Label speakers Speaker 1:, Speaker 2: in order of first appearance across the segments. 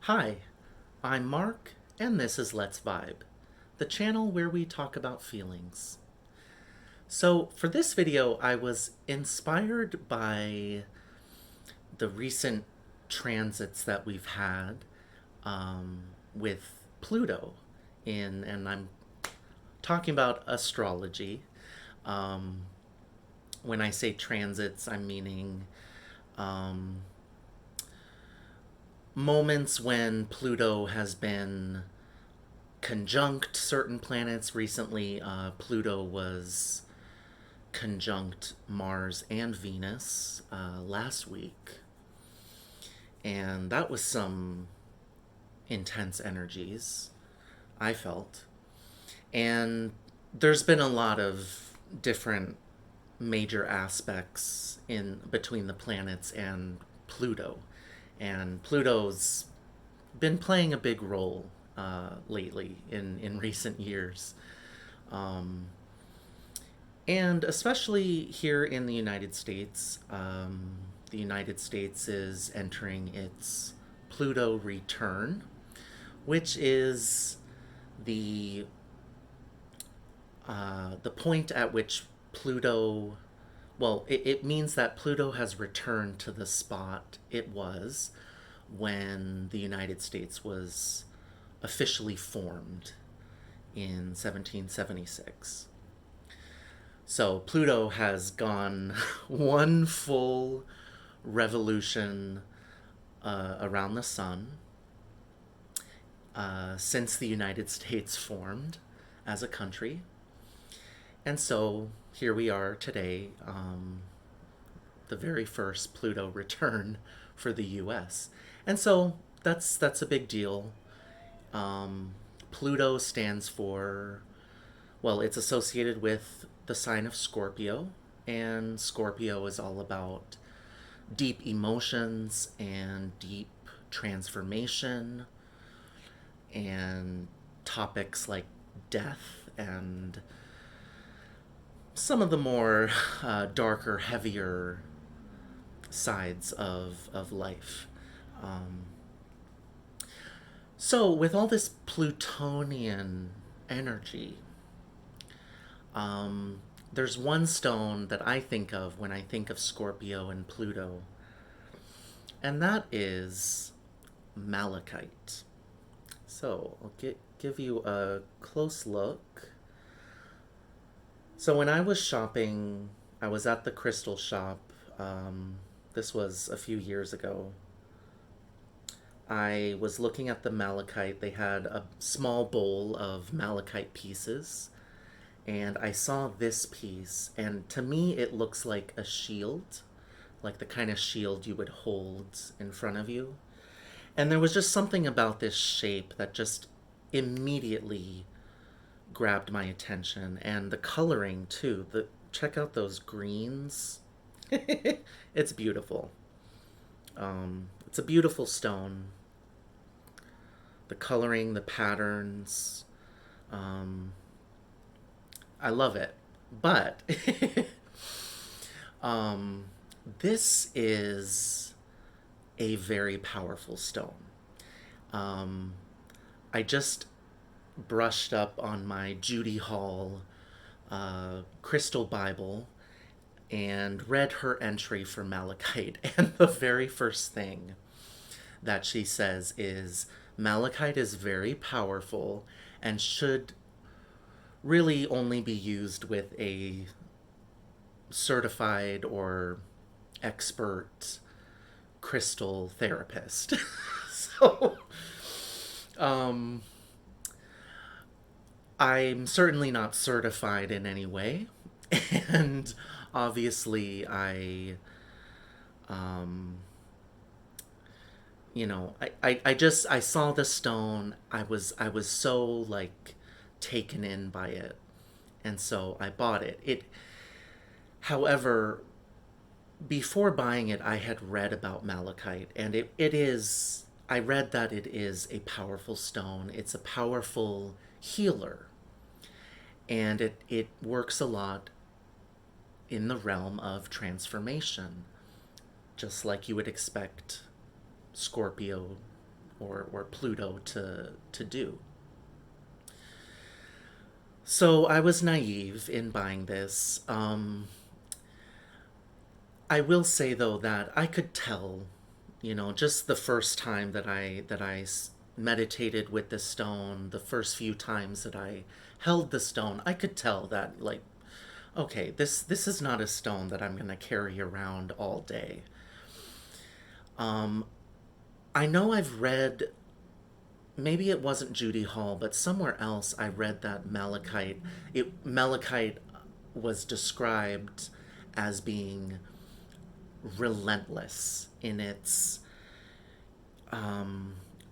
Speaker 1: Hi, I'm Mark, and this is Let's Vibe, the channel where we talk about feelings. So, for this video, I was inspired by the recent transits that we've had with Pluto and I'm talking about astrology. Um, when I say transits, I'm meaning um, moments when Pluto has been conjunct certain planets. Recently, Pluto was conjunct Mars and Venus last week, and that was some intense energies, I felt. And there's been a lot of different major aspects in between the planets and Pluto. And Pluto's been playing a big role lately in recent years. Um, and especially here in the United States is entering its Pluto return, which is the the point at which Pluto, well, it means that Pluto has returned to the spot it was when the United States was officially formed in 1776. So Pluto has gone one full revolution around the sun since the United States formed as a country. And so here we are today, the very first Pluto return for the US. And so that's a big deal. Um, Pluto stands for, well, it's associated with the sign of Scorpio, and Scorpio is all about deep emotions and deep transformation and topics like death and some of the more darker, heavier sides of life. Um, so, with all this Plutonian energy, um, there's one stone that I think of when I think of Scorpio and Pluto, and that is Malachite. So, give you a close look. So, when I was shopping, I was at the crystal shop. This was a few years ago. I was looking at the malachite. They had a small bowl of malachite pieces, and I saw this piece, and to me it looks like a shield, like the kind of shield you would hold in front of you. And there was just something about this shape that just immediately grabbed my attention, and the coloring too. The check out those greens. It's beautiful. It's a beautiful stone. The coloring, the patterns, um, I love it. But um, this is a very powerful stone. Um, I just brushed up on my Judy Hall crystal Bible and read her entry for Malachite. And the very first thing that she says is Malachite is very powerful and should really only be used with a certified or expert crystal therapist. So, um, I'm certainly not certified in any way. And obviously, um, I saw the stone. I was so like taken in by it, and so I bought it. However, before buying it, I had read about malachite, and it is. I read that it is a powerful stone. It's a powerful healer, and it works a lot in the realm of transformation, just like you would expect Scorpio or Pluto to do. So I was naive in buying this. I will say though that I could tell, just the first time that I meditated with the stone, the first few times that I held the stone, I could tell that, like, okay, this is not a stone that I'm going to carry around all day. I know I've read, maybe it wasn't Judy Hall, but somewhere else I read that Malachite was described as being relentless in its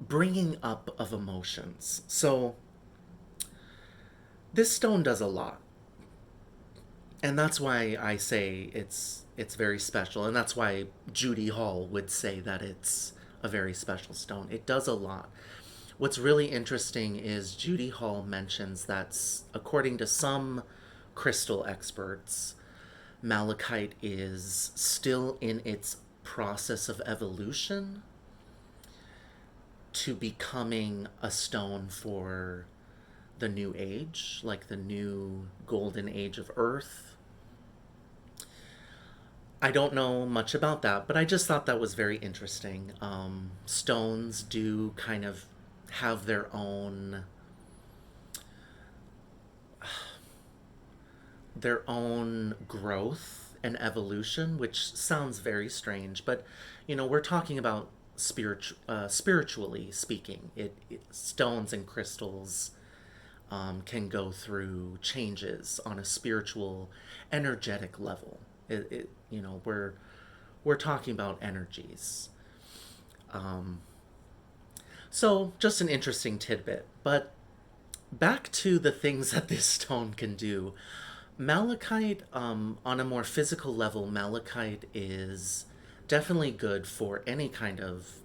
Speaker 1: bringing up of emotions. So this stone does a lot, and that's why I say it's very special, and that's why Judy Hall would say that it's a very special stone. It does a lot. What's really interesting is Judy Hall mentions that, according to some crystal experts, malachite is still in its process of evolution to becoming a stone for the new age, like the new golden age of Earth. I don't know much about that, but I just thought that was very interesting. Stones do kind of have their own growth and evolution, which sounds very strange, but we're talking about spiritually speaking. Stones and crystals can go through changes on a spiritual, energetic level. We're talking about energies. So just an interesting tidbit. But back to the things that this stone can do. Malachite, on a more physical level, malachite is definitely good for any kind of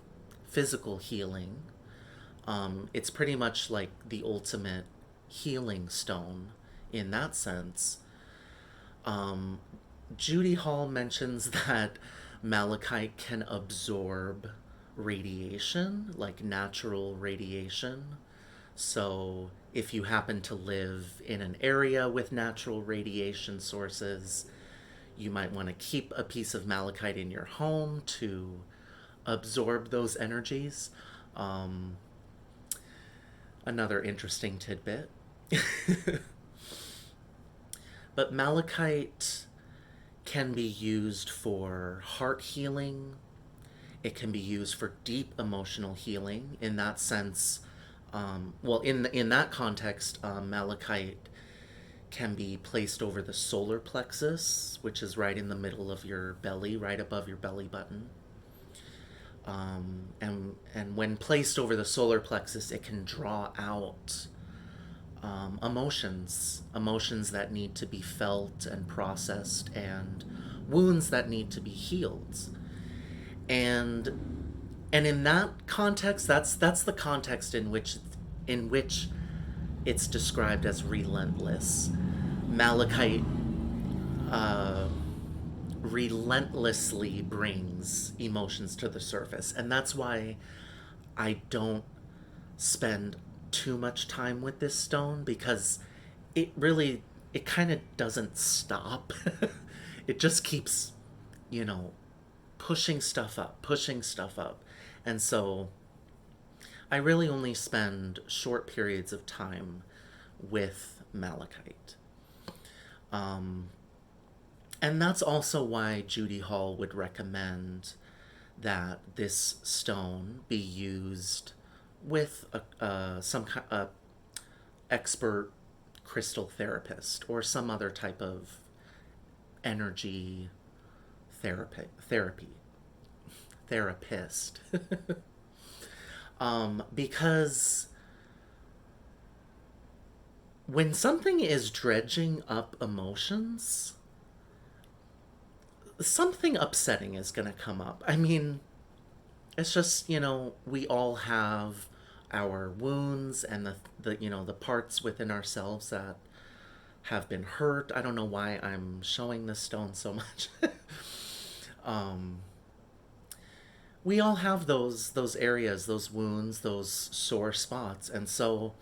Speaker 1: physical healing. It's pretty much like the ultimate healing stone in that sense. Judy Hall mentions that malachite can absorb radiation, like natural radiation. So, if you happen to live in an area with natural radiation sources, you might want to keep a piece of malachite in your home to absorb those energies. Um, Another interesting tidbit. But malachite can be used for heart healing. It can be used for deep emotional healing. In that sense, well, in that context, malachite can be placed over the solar plexus, which is right in the middle of your belly, right above your belly button. And when placed over the solar plexus, it can draw out emotions that need to be felt and processed, and wounds that need to be healed. And in that context, that's the context in which it's described as relentless. Malachite uh, relentlessly brings emotions to the surface, and that's why I don't spend too much time with this stone, because it kind of doesn't stop. It just keeps, you know, pushing stuff up. And so I really only spend short periods of time with malachite. Um, and that's also why Judy Hall would recommend that this stone be used with some expert crystal therapist or some other type of energy therapist. Because when something is dredging up emotions, something upsetting is going to come up. I mean, it's just, we all have our wounds and the parts within ourselves that have been hurt. I don't know why I'm showing this stone so much. um, we all have those areas, those wounds, those sore spots. And so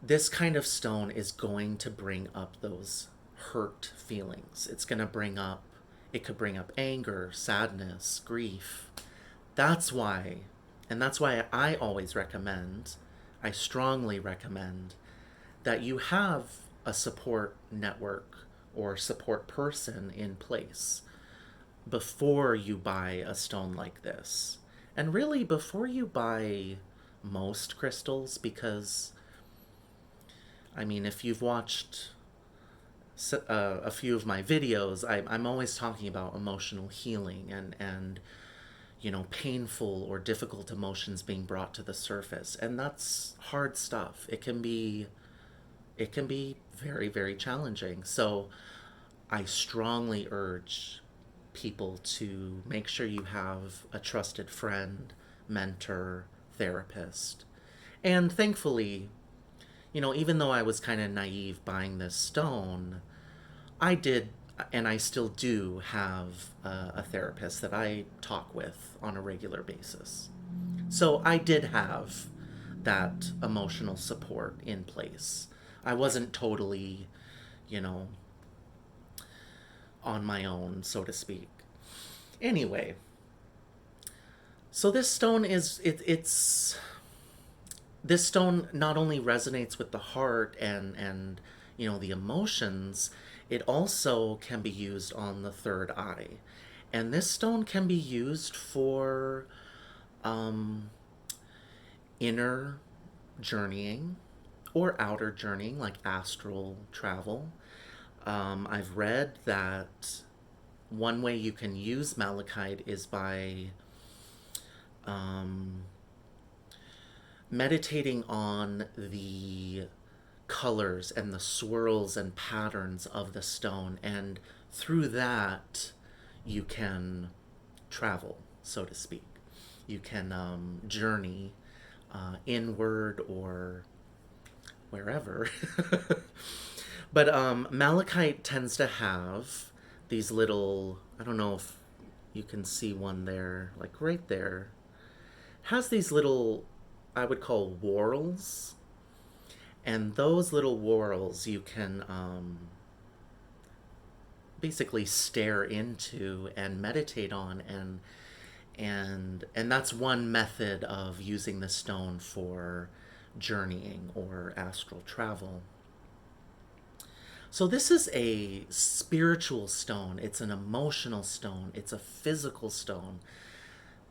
Speaker 1: this kind of stone is going to bring up those hurt feelings. It's going to bring up, it could bring up anger, sadness, grief. That's why, and that's why I always recommend, I strongly recommend that you have a support network or support person in place before you buy a stone like this. And really, before you buy most crystals, because, I mean, if you've watched a few of my videos, I'm always talking about emotional healing and painful or difficult emotions being brought to the surface. And that's hard stuff. It can be very, very challenging. So I strongly urge people to make sure you have a trusted friend, mentor, therapist. And thankfully, even though I was kind of naive buying this stone, I did, and I still do have a therapist that I talk with on a regular basis. So I did have that emotional support in place. I wasn't totally, you know, on my own, so to speak. Anyway, so this stone it's this stone not only resonates with the heart and the emotions, it also can be used on the third eye. And this stone can be used for um, inner journeying or outer journeying, like astral travel. I've read that one way you can use malachite is by um, meditating on the colors and the swirls and patterns of the stone, and through that you can travel, so to speak. You can journey inward or wherever. But malachite tends to have these little, I don't know if you can see one there, like right there, has these little, I would call whorls. And those little whorls you can basically stare into and meditate on, and that's one method of using the stone for journeying or astral travel. So this is a spiritual stone, it's an emotional stone, it's a physical stone.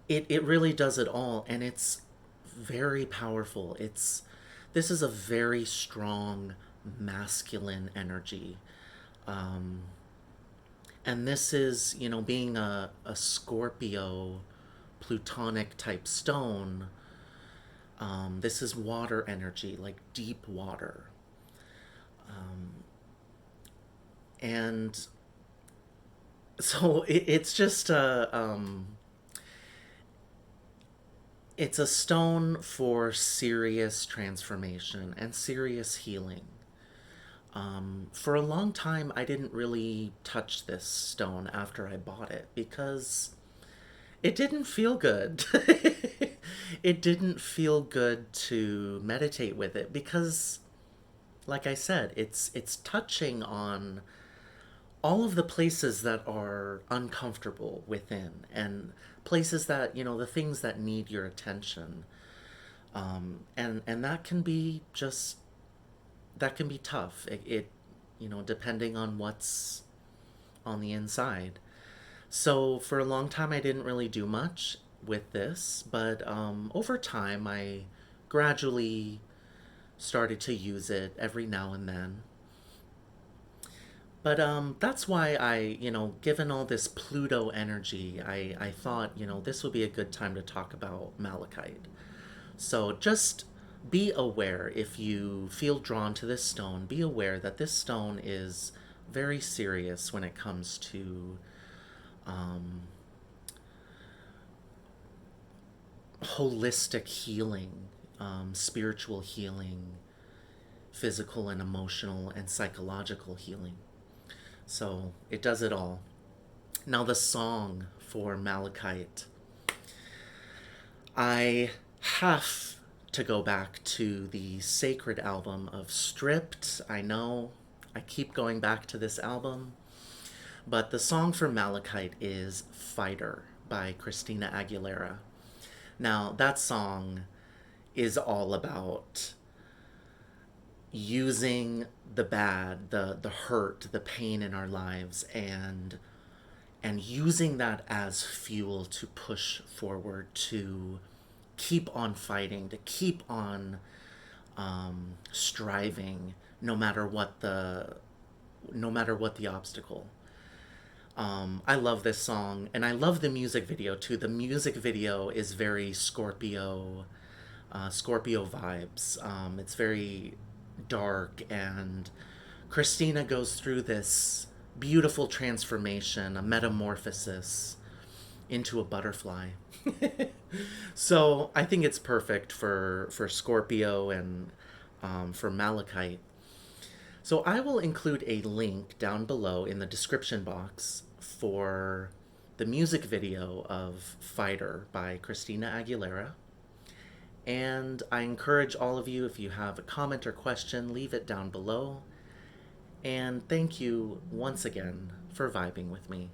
Speaker 1: It really does it all, and it's very powerful. This is a very strong masculine energy. Um, and this is, being a Scorpio Plutonic type stone, this is water energy, like deep water. And so it's just it's a stone for serious transformation and serious healing. For a long time, I didn't really touch this stone after I bought it because it didn't feel good. It didn't feel good to meditate with it because, like I said, it's touching on all of the places that are uncomfortable within, and places that, the things that need your attention. And that can be just, that can be tough. Depending on what's on the inside. So for a long time, I didn't really do much with this, but over time, I gradually started to use it every now and then. But that's why given all this Pluto energy, I thought, this would be a good time to talk about malachite. So just be aware, if you feel drawn to this stone, be aware that this stone is very serious when it comes to um, holistic healing, spiritual healing, physical and emotional and psychological healing. So it does it all. Now, the song for Malachite. I have to go back to the sacred album of Stripped. I know I keep going back to this album, but the song for Malachite is Fighter by Christina Aguilera. Now, that song is all about using the bad, the hurt, the pain in our lives, and using that as fuel to push forward, to keep on fighting, to keep on striving, no matter what the obstacle. I love this song, and I love the music video too. The music video is very Scorpio vibes. It's very dark, and Christina goes through this beautiful transformation, a metamorphosis into a butterfly. So I think it's perfect for Scorpio and for Malachite. So I will include a link down below in the description box for the music video of Fighter by Christina Aguilera. And I encourage all of you, if you have a comment or question, leave it down below. And thank you once again for vibing with me.